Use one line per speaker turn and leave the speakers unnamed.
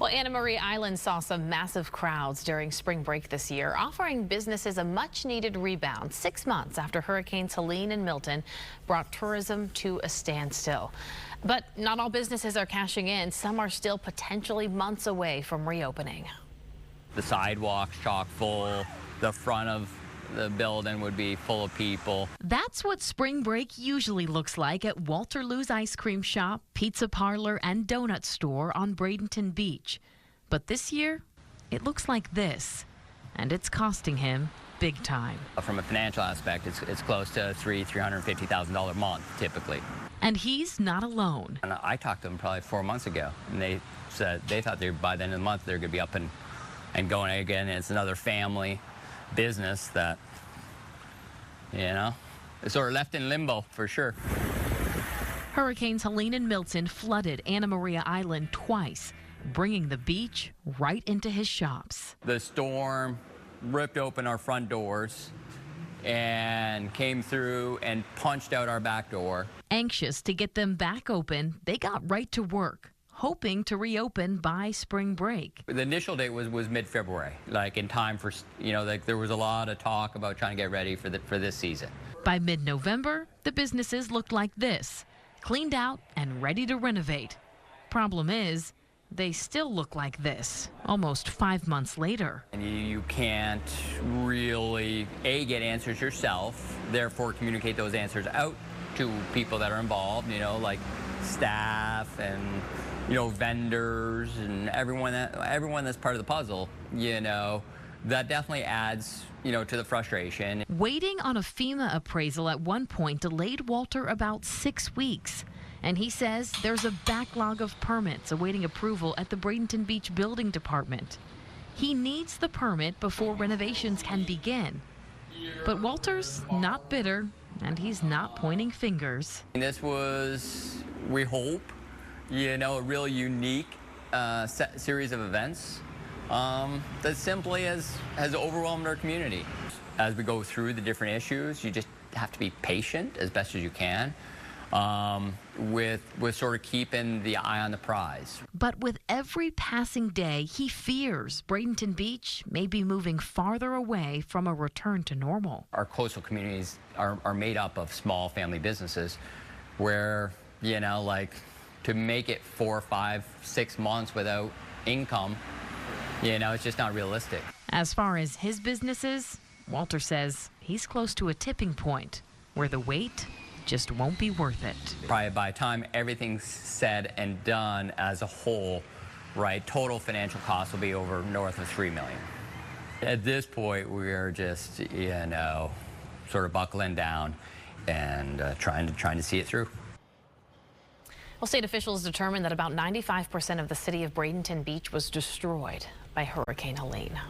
Well, Anna Marie Island saw some massive crowds during spring break this year, offering businesses a much-needed rebound 6 months after Hurricanes Helene and Milton brought tourism to a standstill. But not all businesses are cashing in. Some are still potentially months away from reopening.
The sidewalks chock full, the front of the building would be full of people.
That's what spring break usually looks like at Walter Loos ice cream shop, pizza parlor, and donut store on Bradenton Beach. But this year, it looks like this, and it's costing him big time.
From a financial aspect, it's close to $350,000 a month, typically.
And he's not alone.
And I talked to them probably 4 months ago, and they said they thought by the end of the month they're going to be up and going again. And it's another family business that, is sort of left in limbo for sure.
Hurricanes Helene and Milton flooded Anna Maria Island twice, bringing the beach right into his shops.
The storm ripped open our front doors and came through and punched out our back door.
Anxious to get them back open, they got right to work, hoping to reopen by spring break.
The initial date was mid-February, like in time for, there was a lot of talk about trying to get ready for this season.
By mid-November, the businesses looked like this, cleaned out and ready to renovate. Problem is, they still look like this, almost 5 months later.
And you can't really, get answers yourself, therefore communicate those answers out to people that are involved, like staff and vendors and everyone that's part of the puzzle, that definitely adds, to the frustration.
Waiting on a FEMA appraisal at one point delayed Walter about 6 weeks. And he says there's a backlog of permits awaiting approval at the Bradenton Beach Building Department. He needs the permit before renovations can begin. But Walter's not bitter, and he's not pointing fingers.
This was, we hope, a real unique series of events that simply has overwhelmed our community. As we go through the different issues, you just have to be patient as best as you can with sort of keeping the eye on the prize.
But with every passing day, he fears Bradenton Beach may be moving farther away from a return to normal.
Our coastal communities are made up of small family businesses where, to make it 4, 5, 6 months without income, it's just not realistic.
As far as his businesses, Walter says he's close to a tipping point where the wait just won't be worth it.
Probably by the time everything's said and done as a whole, total financial costs will be over north of $3 million. At this point, we are just, sort of buckling down and trying to see it through.
Well, state officials determined that about 95% of the city of Bradenton Beach was destroyed by Hurricane Helene.